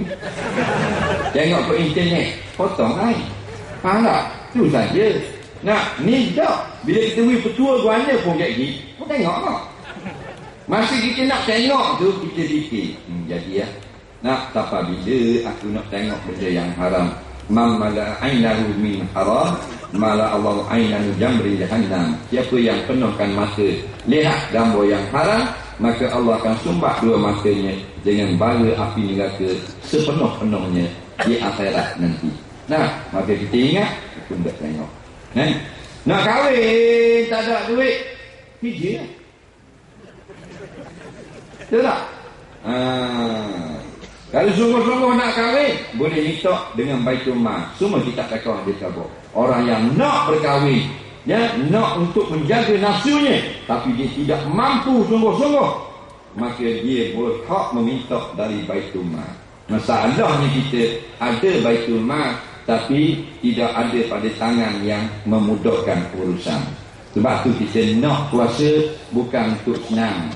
Tengok kok internet, potong lain. Faham tak? Tu saja. Nak ni tak. Bila kita wih petua guana pun kayak gini, kau tengok tak? Masih kita nak tengok tu, kita fikir, jadi ya. Nak tapa bila aku nak tengok benda yang haram. Man mala ainahu min haram, mala Allah ainahu jamri jahannam. Siapa yang penuhkan mata lihat gambar yang haram, maka Allah akan sumbat dua matanya dengan bara api neraka sepenuh-penuhnya di akhirat nanti. Nah, maka kita ingat, aku nak tengok. Nak kahwin tak ada duit, hijau. Betul tak? Kalau sungguh-sungguh nak kahwin, boleh nitok dengan Baitul Mal. Semua kita takkan dia kabur. Orang yang nak berkahwin, ya, nak untuk menjaga nafsunya, tapi dia tidak mampu sungguh-sungguh, maka dia berhak meminta dari Baitul Mal. Masalahnya kita ada Baitul Mal, tapi tidak ada pada tangan yang memudahkan urusan. Sebab tu kita nak puasa bukan untuk senang.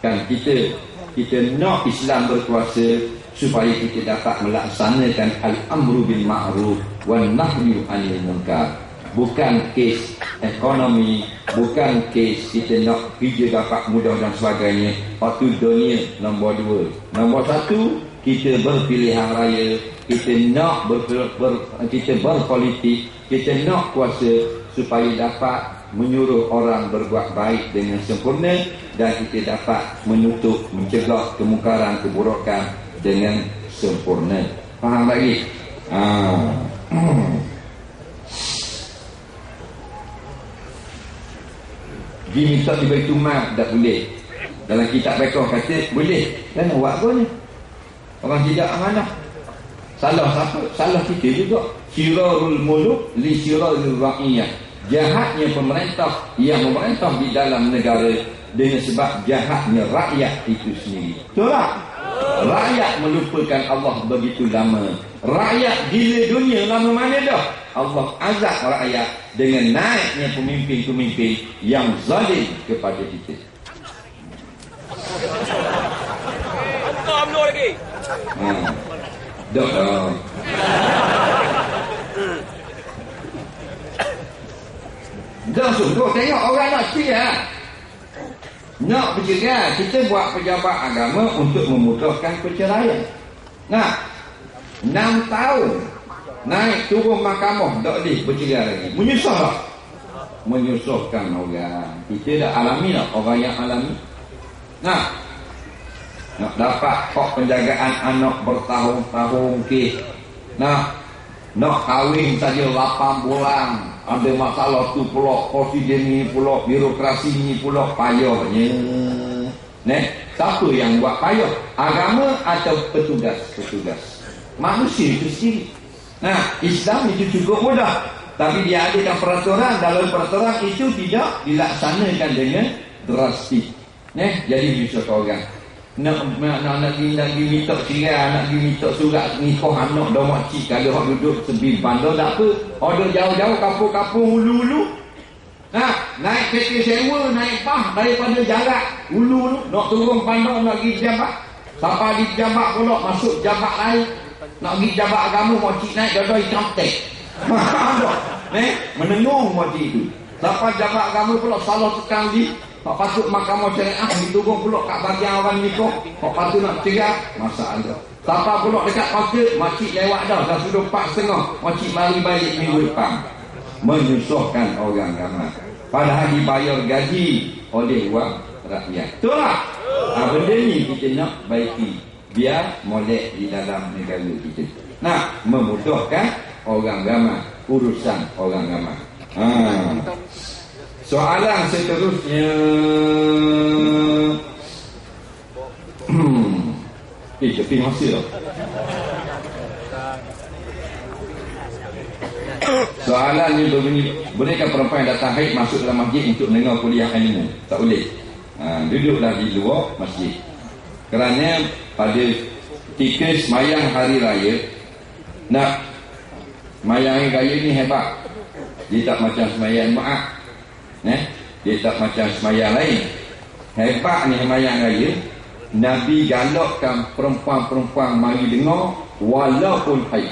Kan kita nak Islam berkuasa supaya kita dapat melaksanakan al-amru bil ma'ruf wan nahyu 'anil munkar. Bukan kes ekonomi, bukan kes kita nak kerja dapat mudah dan sebagainya. Waktu dunia nombor 2. Nombor 1, kita berpilihan raya, kita nak kita berpolitik, kita nak kuasa supaya dapat menyuruh orang berbuat baik dengan sempurna, dan kita dapat mencegah kemungkaran, keburukan dengan sempurna. Faham lagi? Dia minta di Baitul Mal tak boleh. Dalam kitab Fiqh kata boleh. Dan buat apa ni? Orang tidak amanah. Salah siapa? Salah kita juga. Syirarul muluk li syirarul ra'iyah. Jahatnya pemerintah yang memerintah di dalam negara dengan sebab jahatnya rakyat itu sendiri. Betul tak? Rakyat melupakan Allah begitu lama. Rakyat gila dunia lama mana dah? Allah azab rakyat dengan naiknya pemimpin-pemimpin yang zalim kepada kita. Ambil lagi. Dah. Dah sungguh tengok orang nak cerai. Nak bercerai, kita buat pejabat agama untuk memudahkan perceraian. Nah, 6 tahun naik turun mahkamah tak boleh bercerai lagi. Menyusah tak? Menyusahkan orang. Kita dah alami tak orang yang alami? Nah, nak dapat hak penjagaan anak bertahun-tahun ke. Nah, nak kahwin saja 8 bulan. Ada masalah tu pula, presiden ni pula, birokrasi ni pula, payahnya. Siapa yang buat payah? Agama atau petugas-petugas? Manusia itu sendiri. Nah, Islam itu cukup mudah, tapi dia adakan peraturan. Dalam peraturan itu tidak dilaksanakan dengan drastis. Jadi menyusahkan orang. Nak pergi minta cerai, nak pergi minta surat nikah anak dah makcik, kalau hak duduk sebi bandar tak apa. Ada jauh-jauh kampung-kampung hulu-hulu. Naik kereta sewa, naik bah daripada jarak hulu tu, nak turun bandar nak pergi pejabat. Sampai di pejabat pula masuk pejabat lain. Nak pergi pejabat agama makcik naik dah hitam tek. Menengung makcik tu. Sampai pejabat agama pula salah sekang di hak patut mahkamah syariah diturun pula kat bahagian orang nikah, hak patut nak cerai, masalah. Sampai pula dekat pasir, makcik lewat dah sudah 4.30, makcik mari balik minggu depan. Menyusahkan orang ramai. Padahal dibayar gaji oleh wang rakyat. Betul tak? Benda ni kita nak baiki biar molek di dalam negara kita. Memudahkan orang ramai, urusan orang ramai. Soalan seterusnya, tepi masa tau. Soalan ni berbunyi, bolehkah perempuan yang datang haid masuk dalam masjid untuk mendengar kuliah ilmu? Tak boleh. Duduklah di luar masjid. Kerana pada ketika semayang hari raya, semayang hari raya ni hebat. Dia tak macam semayang Jumaat. Dia tak macam semayang lain. Hebat ni semayang raya. Nabi galakkan perempuan-perempuan mari dengar walaupun haid.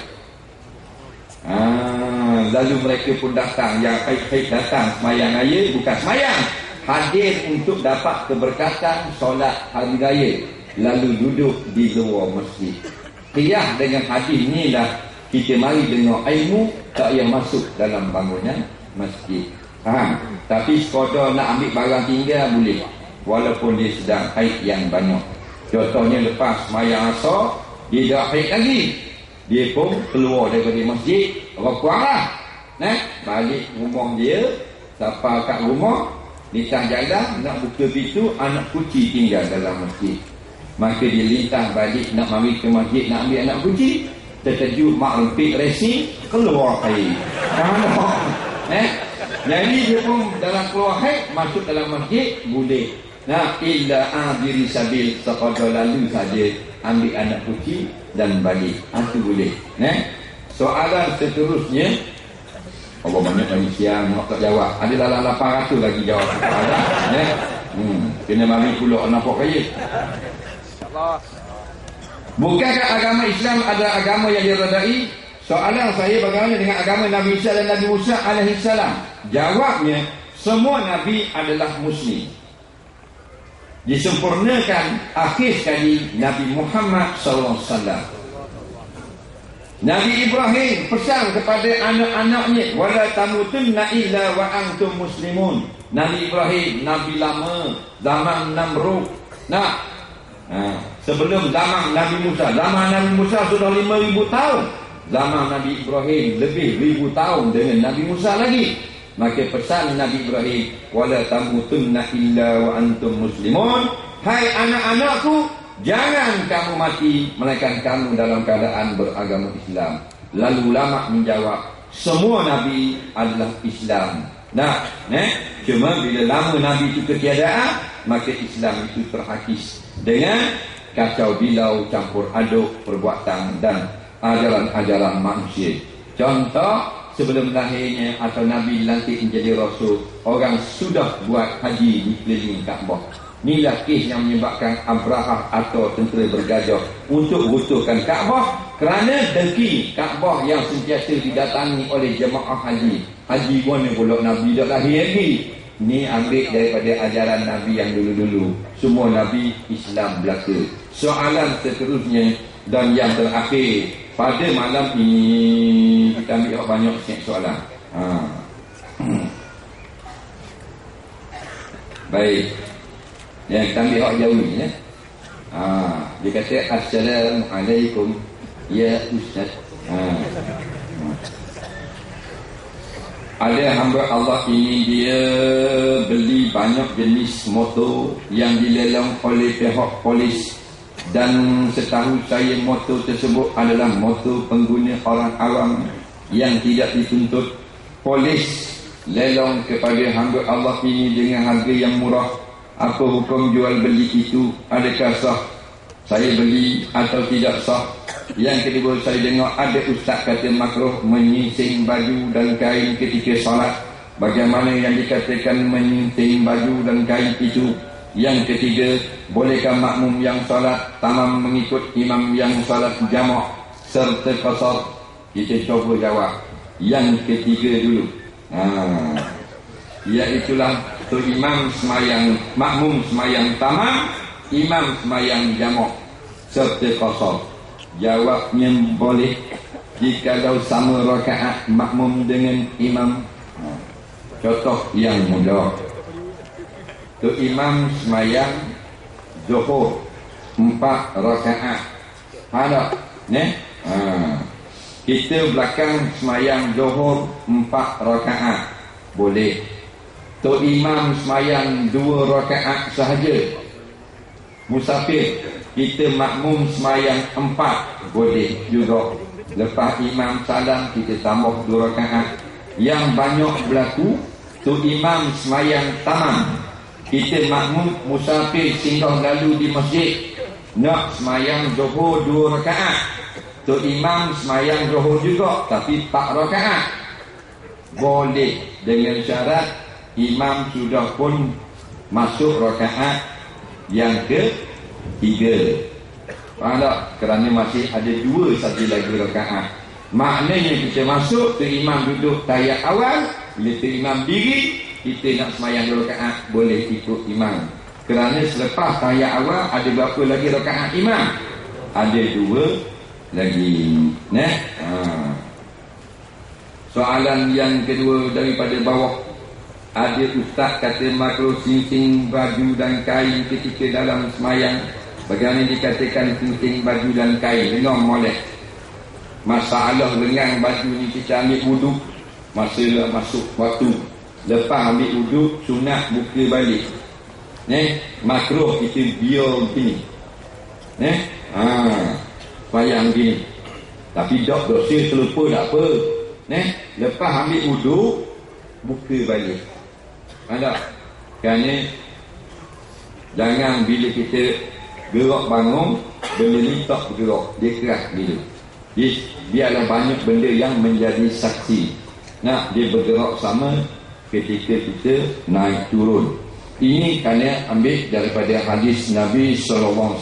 Lalu mereka pun datang. Yang haid datang semayang raya, bukan semayang, hadir untuk dapat keberkatan solat hari raya, lalu duduk di luar masjid. Qiyah dengan hadis ni lah kita mari dengar ilmu, tak payah masuk dalam bangunan masjid. Tapi sekadar nak ambil barang tinggal boleh, walaupun dia sedang haid yang banyak. Contohnya lepas semayang asar, dia dah haid lagi, dia pun keluar daripada masjid, rekuang lah, balik rumah dia. Sampai kat rumah, di tang jalan nak buka pintu, anak kucing tinggal dalam masjid. Maka dia lintah balik nak mari ke masjid nak ambil anak kucing, terkejut mak rempit racing, keluar air. Jadi dia pun dalam keluar haid, masuk dalam masjid boleh. Illa abiri sabil, sekadar lalu saja ambil anak kucing dan balik, itu boleh. Soalan seterusnya, Allah banyak manusia nak tak jawab. Ada dalam 800 lagi jawab soalan. Kena mari pula nampak kaya. Bukankah agama Islam adalah agama yang diredai? Soalan saya, bagaimana dengan agama Nabi Isa dan Nabi Musa alaihissalam? Jawabnya, semua Nabi adalah Muslim. Disempurnakan akhir sekali Nabi Muhammad SAW. Nabi Ibrahim pesan kepada anak-anaknya, wala tamutunna illa wa antum muslimun. Nabi Ibrahim, Nabi lama, zaman Namrud. Sebelum zaman Nabi Musa. Zaman Nabi Musa sudah 5,000 tahun. Zaman Nabi Ibrahim lebih 1,000 tahun dengan Nabi Musa lagi. Maka pesan Nabi Ibrahim, wala tamutunna illa wa antum muslimun. Hai anak-anakku, jangan kamu mati melainkan kamu dalam keadaan beragama Islam. Lalu ulama menjawab, semua Nabi adalah Islam. Cuma bila lama Nabi itu ketiadaan, maka Islam itu terhakis dengan kacau bilau, campur aduk perbuatan dan ajaran-ajaran manusia. Contoh, sebelum lahirnya atau Nabi dilantik menjadi Rasul, orang sudah buat haji di keliling Kaabah. Inilah kes yang menyebabkan Abrahah atau tentera bergajah untuk runtuhkan Kaabah kerana dengki Kaabah yang sentiasa didatangi oleh jemaah haji. Haji mana pula Nabi dah lahir lagi. Ini ambil daripada ajaran Nabi yang dulu-dulu. Semua Nabi Islam belaka. Soalan seterusnya dan yang terakhir pada malam ini, kita ambil banyak soalan. Baik. Yang kita ambil hak jauh ni. Dia kata, Assalamualaikum ya Ustaz. Ada hamba Allah ini, dia beli banyak jenis motor yang dilelang oleh pihak polis, dan setahu saya motor tersebut adalah motor pengguna orang awam yang tidak dituntut. Polis lelang kepada hamba Allah ini dengan harga yang murah. Apa hukum jual beli itu? Adakah sah saya beli atau tidak sah? Yang kedua, saya dengar ada ustaz kata makruh menyingsing baju dan kain ketika solat. Bagaimana yang dikatakan menyingsing baju dan kain itu? Yang ketiga, bolehkah makmum yang solat tamam mengikut imam yang solat jamak serta qasar? Kita cuba jawab yang ketiga dulu. Iaitulah tu imam semayang, makmum semayang tamam, imam semayang jamak serta qasar. Jawabnya boleh jikalau sama rakaat makmum dengan imam. Contoh yang mudah, tu imam semayang zuhur 4 rakaat. Ada kita belakang semayang zuhur 4 rakaat, boleh. Tu imam semayang 2 rakaat sahaja. Musafir, kita makmum semayang 4, boleh juga. Lepas imam salam, kita tambah 2 rakaat. Yang banyak berlaku, tu imam semayang tamam, kita makmum musafir singgah lalu di masjid, nak semayang zuhur 2 rakaat. Tu imam semayang zuhur juga, tapi 4 rakaat. Boleh, dengan syarat imam sudah pun masuk rakaat yang ketiga. Faham tak? Kerana masih ada 2 saja lagi rakaat. Maknanya kita masuk, tu imam duduk tayat awal. Bila tu imam diri, kita nak semayang 2 rakaat, boleh ikut imam. Kerana selepas tayat awal ada berapa lagi rakaat imam? Ada 2 lagi. Soalan yang kedua daripada bawah. Ada ustaz kata makruh singsing baju dan kain ketika dalam semayang. Bagaimana dikatakan singsing baju dan kain? Dengar molek. Masalah lengan baju ni, kita ambil wuduk, masa masuk waktu, lepas ambil wuduk, sunat buka balik. Makruh kita biar begini. Semayang begini. Tapi dosa terlupa tak apa. Lepas ambil wuduk, buka balik. Ada? Kerana jangan bila kita gerak bangun, benda ni tak bergerak, dia keras bila. Biarlah banyak benda yang menjadi saksi. Dia bergerak sama ketika kita naik turun. Ini kerana ambil daripada hadis Nabi SAW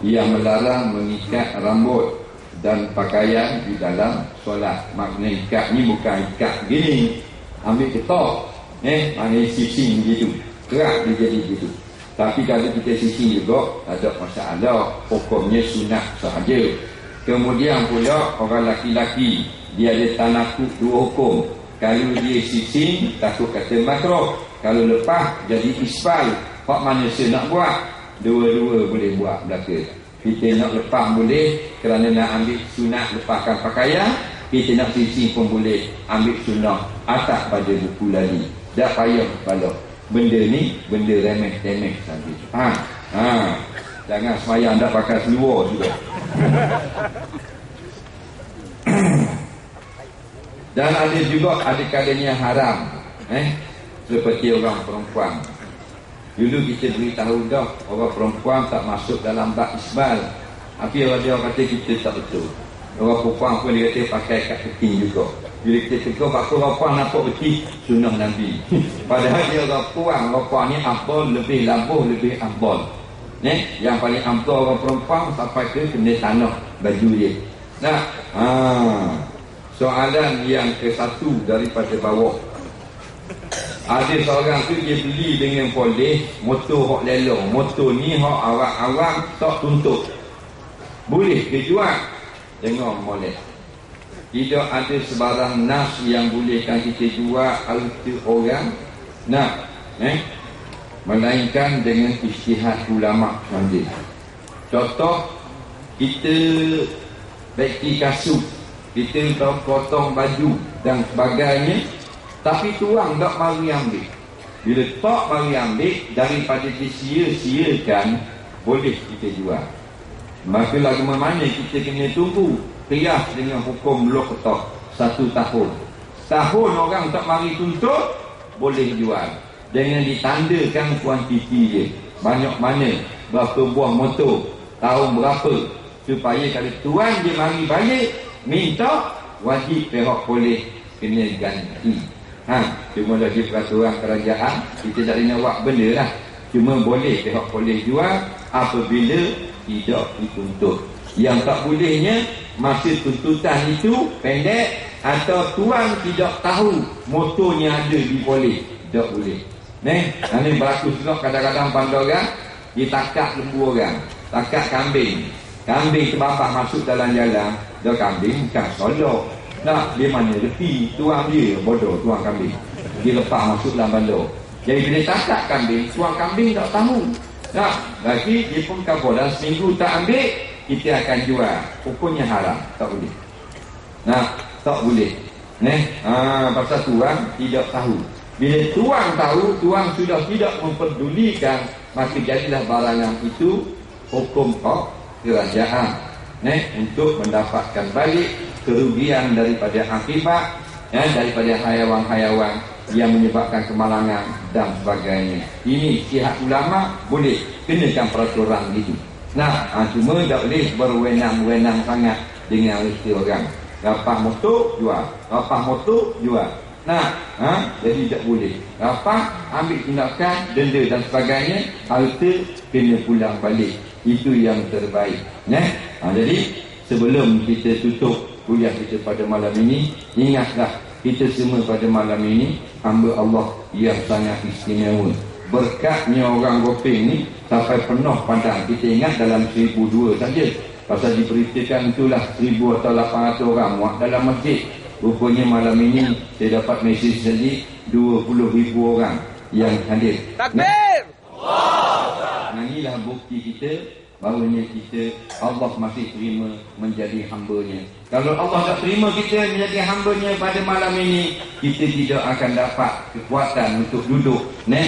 yang melarang mengikat rambut dan pakaian di dalam solat. Maknanya ikat ni bukan ikat gini, ambil ketok, maknanya sising begitu, kerak dia jadi begitu. Tapi kalau kita sising juga, ada masalah, hukumnya sunat sahaja. Kemudian pula orang laki-laki, dia ada tanakuk 2 hukum. Kalau dia sising, takut kata makruh. Kalau lepas, jadi isbal. Hak mana saya nak buat? Dua-dua boleh buat belaka. Kita nak lepas boleh, kerana nak ambil sunat lepaskan pakaian. Kita nak sising pun boleh, ambil sunat atas pada buku lari. Tak payah kepala. Benda ni, benda remeh-temeh saja. Jangan semayang tak pakai seluar juga. Dan ada juga ada kalanya haram, seperti orang perempuan. Dulu kita beritahu dah, orang perempuan tak masuk dalam bab isbal. Tapi dia kata kita tak betul. Orang perempuan pun dia kata pakai kat keting juga. Bila kita tegur, pakar orang perempuan nampak betul sunnah Nabi. Padahal dia orang perempuan ni afdal, lebih labuh, lebih afdal. Yang paling afdal orang perempuan sampai ke kena tanah baju dia. Soalan yang ke-1 daripada bawah. Ada seorang tu dia beli dengan poleh motor hok lelong. Motor ni hok awam-awam tak tuntut. Boleh ke jual? Dengar molek. Tidak ada sebarang nas yang bolehkan kita jual harta orang. Melainkan dengan ijtihad ulama sahaja. Contoh, kita beki kasut, kita potong baju dan sebagainya, tapi tuang tak mari ambil. Bila tak mari ambil, daripada disia-siakan, boleh kita jual. Maka lagu mana kita kena tunggu qiyas dengan hukum luqtah 1 tahun. Setahun orang tak mari tuntut, boleh jual. Jangan ditandakan kuantiti dia, banyak mana, berapa buah motor, tahun berapa, supaya kalau tuan dia mari balik minta, wajib pihak polis kena ganti. Cuma lagi peraturan kerajaan, kita tak boleh buat benda lah. Cuma boleh pihak polis jual apabila tidak dituntut. Yang tak bolehnya, masa tuntutan itu pendek atau tuan tidak tahu motornya ada di polis, tak boleh. Ini berlaku juga kadang-kadang pandai orang ditakak lembu orang, takak kambing. Kambing terbapah masuk dalam jalan, dah kambing bukan solok. Dia mana reti, tuan dia bodoh, tuan kambing. Dia lepas masuk dalam bandar. Jadi bila takak kambing, tuan kambing tak tahu. Lagi dia pun kapal dalam seminggu tak ambil, kita akan jual. Hukumnya haram, tak boleh. Tak boleh. Pasal tuan tidak tahu. Bila tuan tahu, tuan sudah tidak memperdulikan, maka jadilah barangan itu hukum kerajaan untuk mendapatkan balik kerugian daripada akibat, daripada hayawan-hayawan yang menyebabkan kemalangan dan sebagainya. Ini pihak ulama boleh kenakan peraturan itu. Cuma tak boleh berwenang-wenang sangat dengan rezeki orang. Rapah motor jual, rapah motor jual. Jadi tak boleh. Rapah ambil tindakan, denda dan sebagainya, harta kena pulang balik. Itu yang terbaik. Jadi sebelum kita tutup kuliah kita pada malam ini, ingatlah kita semua pada malam ini hamba Allah yang sangat istimewa. Berkatnya orang Gopeng ni sampai penuh padang. Kita ingat dalam 1,200 saja. Pasal diberitakan itulah 1,000 atau 800 orang muat dalam masjid. Rupanya malam ini saya dapat mesej tadi 20,000 orang yang hadir. Takbir! Inilah bukti kita bahawanya kita, Allah masih terima menjadi hamba-Nya. Kalau Allah tak terima kita menjadi hamba-Nya pada malam ini, kita tidak akan dapat kekuatan untuk duduk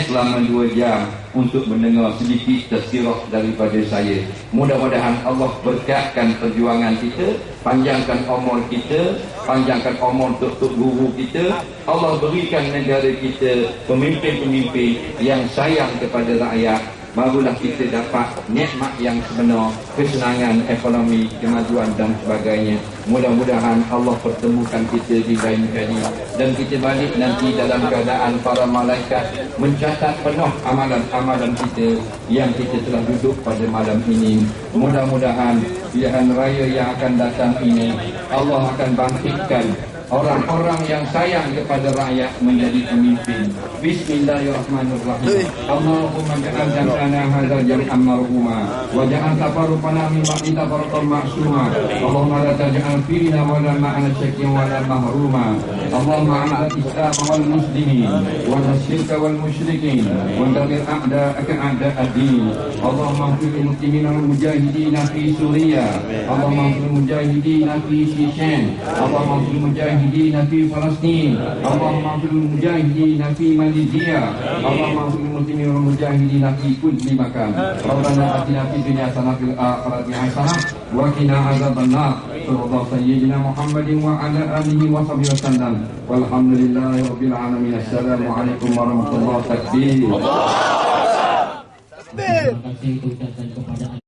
selama 2 jam untuk mendengar sedikit tazkirah daripada saya. Mudah-mudahan Allah berkatkan perjuangan kita, panjangkan umur kita, panjangkan umur untuk guru kita. Allah berikan negara kita pemimpin-pemimpin yang sayang kepada rakyat. Barulah kita dapat nikmat yang sebenar, kesenangan ekonomi, kemajuan dan sebagainya. Mudah-mudahan Allah pertemukan kita di lain kali, dan kita balik nanti dalam keadaan para malaikat mencatat penuh amalan-amalan kita yang kita telah duduk pada malam ini. Mudah-mudahan pilihan raya yang akan datang ini, Allah akan bangkitkan orang-orang yang sayang kepada rakyat menjadi pemimpin. Bismillahirrahmanirrahim. Allahumma ja'al jam'ana hadzal jam'an marhuma wa ja'al tafarruqana min ba'di tafarruqan ma'suma. Allahumma la taj'al fina wa la ma'ana syakkin wa la mahruma. Allahumma a'izz al-islam wal muslimin wa nasyirka wal musyrikin wa dammir a'da'aka a'da'ad-din. Allahumma ighfir lil muslimina wal mujahidin fi Suriya. Allahumma ighfir lil mujahidin fi Syechan. Allahumma ighfir lil mujahidin في فلسطين. اللهم اغفر للمجاهدين في ماليزيا. اللهم اغفر للمسلمين والمجاهدين في كل مكان. ربنا آتنا في الدنيا حسنة وفي الآخرة حسنة وقنا عذاب النار. صلى الله سيدنا محمد وعلى آله وصحبه وسلم والحمد لله رب العالمين. السلام عليكم ورحمة الله. تكبير. Terima kasih ucapkan kepada